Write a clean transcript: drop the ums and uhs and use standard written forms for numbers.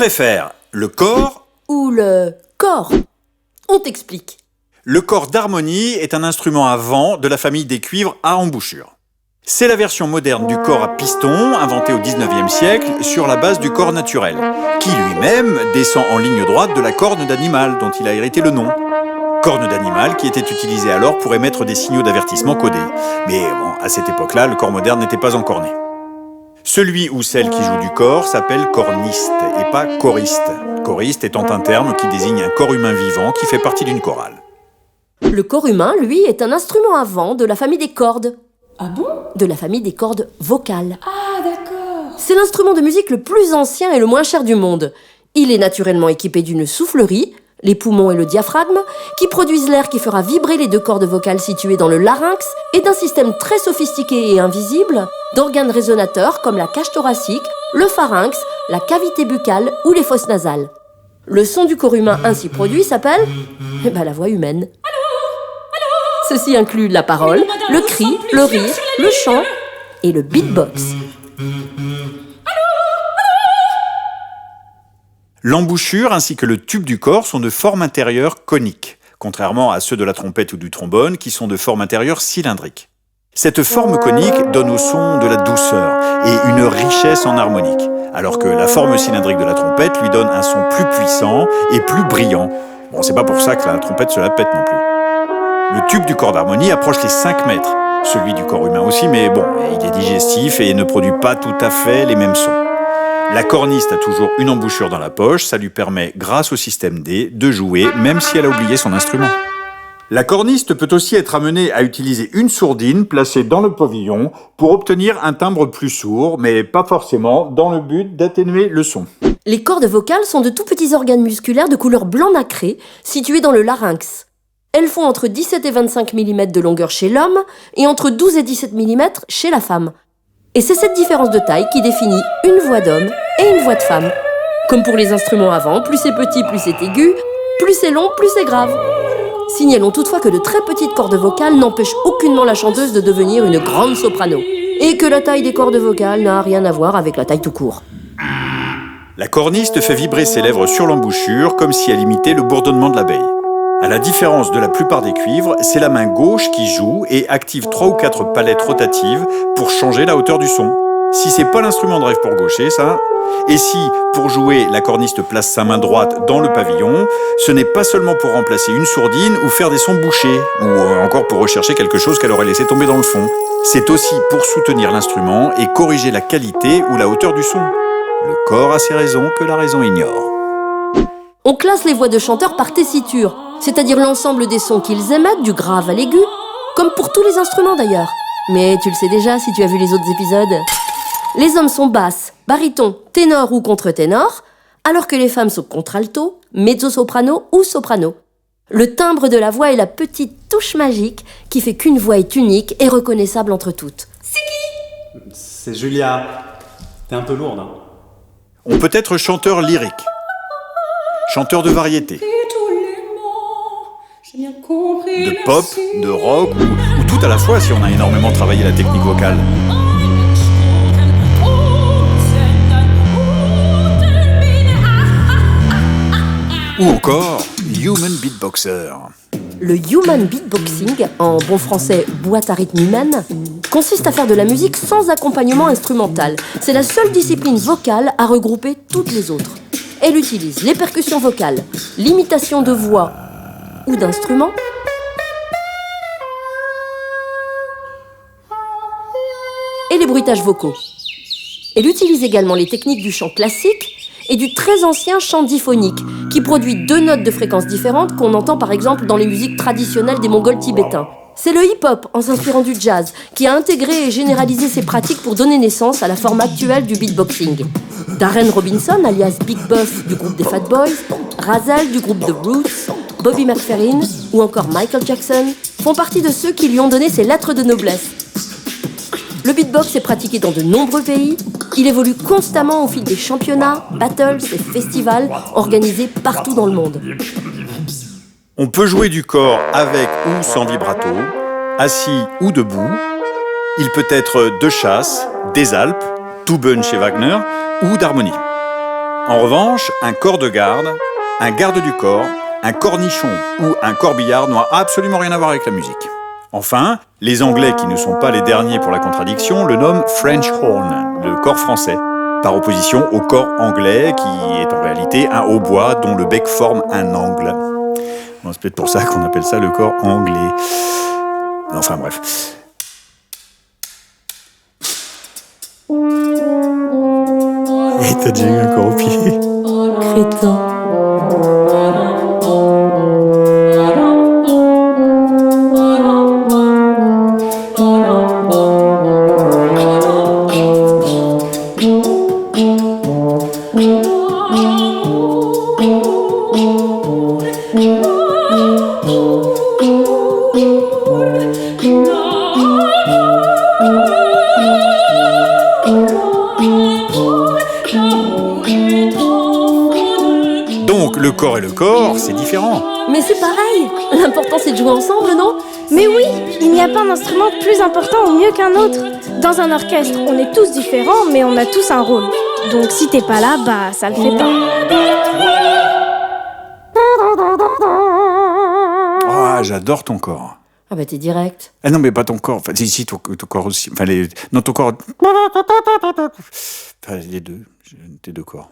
préfères, le cor ou le cor? On t'explique. Le cor d'harmonie est un instrument à vent de la famille des cuivres à embouchure. C'est la version moderne du cor à piston, inventé au XIXe siècle, sur la base du cor naturel, qui lui-même descend en ligne droite de la corne d'animal dont il a hérité le nom. Corne d'animal qui était utilisée alors pour émettre des signaux d'avertissement codés. Mais bon, à cette époque-là, le cor moderne n'était pas encore né. Celui ou celle qui joue du cor s'appelle corniste et pas choriste. Choriste étant un terme qui désigne un corps humain vivant qui fait partie d'une chorale. Le cor humain, lui, est un instrument à vent de la famille des cordes. Ah bon? De la famille des cordes vocales. Ah d'accord. C'est l'instrument de musique le plus ancien et le moins cher du monde. Il est naturellement équipé d'une soufflerie, les poumons et le diaphragme, qui produisent l'air qui fera vibrer les deux cordes vocales situées dans le larynx, et d'un système très sophistiqué et invisible d'organes résonateurs comme la cage thoracique, le pharynx, la cavité buccale ou les fosses nasales. Le son du corps humain ainsi produit s'appelle la voix humaine. Ceci inclut la parole, le cri, le rire, le chant et le beatbox. L'embouchure ainsi que le tube du cor sont de forme intérieure conique, contrairement à ceux de la trompette ou du trombone qui sont de forme intérieure cylindrique. Cette forme conique donne au son de la douceur et une richesse en harmonique, alors que la forme cylindrique de la trompette lui donne un son plus puissant et plus brillant. Bon, c'est pas pour ça que la trompette se la pète non plus. Le tube du cor d'harmonie approche les 5 mètres, celui du corps humain aussi, mais bon, il est digestif et ne produit pas tout à fait les mêmes sons. La corniste a toujours une embouchure dans la poche, ça lui permet, grâce au système D, de jouer même si elle a oublié son instrument. La corniste peut aussi être amenée à utiliser une sourdine placée dans le pavillon pour obtenir un timbre plus sourd, mais pas forcément dans le but d'atténuer le son. Les cordes vocales sont de tout petits organes musculaires de couleur blanc nacré, situés dans le larynx. Elles font entre 17 et 25 mm de longueur chez l'homme et entre 12 et 17 mm chez la femme. Et c'est cette différence de taille qui définit une voix d'homme et une voix de femme. Comme pour les instruments à vent, plus c'est petit, plus c'est aigu, plus c'est long, plus c'est grave. Signalons toutefois que de très petites cordes vocales n'empêchent aucunement la chanteuse de devenir une grande soprano. Et que la taille des cordes vocales n'a rien à voir avec la taille tout court. La corniste fait vibrer ses lèvres sur l'embouchure comme si elle imitait le bourdonnement de l'abeille. À la différence de la plupart des cuivres, c'est la main gauche qui joue et active 3 ou 4 palettes rotatives pour changer la hauteur du son. Si c'est pas l'instrument de rêve pour gaucher, ça. Et si, pour jouer, la corniste place sa main droite dans le pavillon, ce n'est pas seulement pour remplacer une sourdine ou faire des sons bouchés, ou encore pour rechercher quelque chose qu'elle aurait laissé tomber dans le fond. C'est aussi pour soutenir l'instrument et corriger la qualité ou la hauteur du son. Le corps a ses raisons que la raison ignore. On classe les voix de chanteurs par tessiture, c'est-à-dire l'ensemble des sons qu'ils émettent, du grave à l'aigu, comme pour tous les instruments d'ailleurs. Mais tu le sais déjà si tu as vu les autres épisodes. Les hommes sont basses, baryton, ténor ou contre-ténor, alors que les femmes sont contralto, mezzo-soprano ou soprano. Le timbre de la voix est la petite touche magique qui fait qu'une voix est unique et reconnaissable entre toutes. C'est qui? C'est Julia. T'es un peu lourde, hein. On peut être chanteur lyrique, chanteur de variété, de pop, de rock ou tout à la fois si on a énormément travaillé la technique vocale. Ou encore, human beatboxer. Le human beatboxing, en bon français boîte à rythme humaine, consiste à faire de la musique sans accompagnement instrumental. C'est la seule discipline vocale à regrouper toutes les autres. Elle utilise les percussions vocales, l'imitation de voix ou d'instruments, et les bruitages vocaux. Elle utilise également les techniques du chant classique et du très ancien chant diphonique, qui produit 2 notes de fréquences différentes qu'on entend par exemple dans les musiques traditionnelles des Mongols tibétains. C'est le hip-hop, en s'inspirant du jazz, qui a intégré et généralisé ces pratiques pour donner naissance à la forme actuelle du beatboxing. Darren Robinson, alias Big Buff du groupe des Fat Boys, Razel du groupe The Roots, Bobby McFerrin ou encore Michael Jackson font partie de ceux qui lui ont donné ses lettres de noblesse. Le beatbox est pratiqué dans de nombreux pays. Il évolue constamment au fil des championnats, battles et festivals organisés partout dans le monde. On peut jouer du cor avec ou sans vibrato, assis ou debout. Il peut être de chasse, des Alpes, Tuben chez Wagner ou d'harmonie. En revanche, un corps de garde, un garde du corps, un cornichon ou un corbillard n'ont absolument rien à voir avec la musique. Enfin, les Anglais, qui ne sont pas les derniers pour la contradiction, le nomment French horn, le corps français, par opposition au corps anglais, qui est en réalité un hautbois dont le bec forme un angle. Bon, c'est peut-être pour ça qu'on appelle ça le corps anglais. Enfin bref. Et t'as déjà eu un corps au pied? Crétin. Donc, le corps et le corps, c'est différent. Mais c'est pareil. L'important, c'est de jouer ensemble, non? Mais oui, il n'y a pas d'instrument plus important ou mieux qu'un autre. Dans un orchestre, on est tous différents, mais on a tous un rôle. Donc si t'es pas là, bah ça le fait pas. Ah, j'adore ton corps. Ah bah t'es direct. Ah non, mais pas ton corps. Enfin, si, ton corps aussi. Enfin, non, ton corps. Enfin, les deux. Tes deux corps.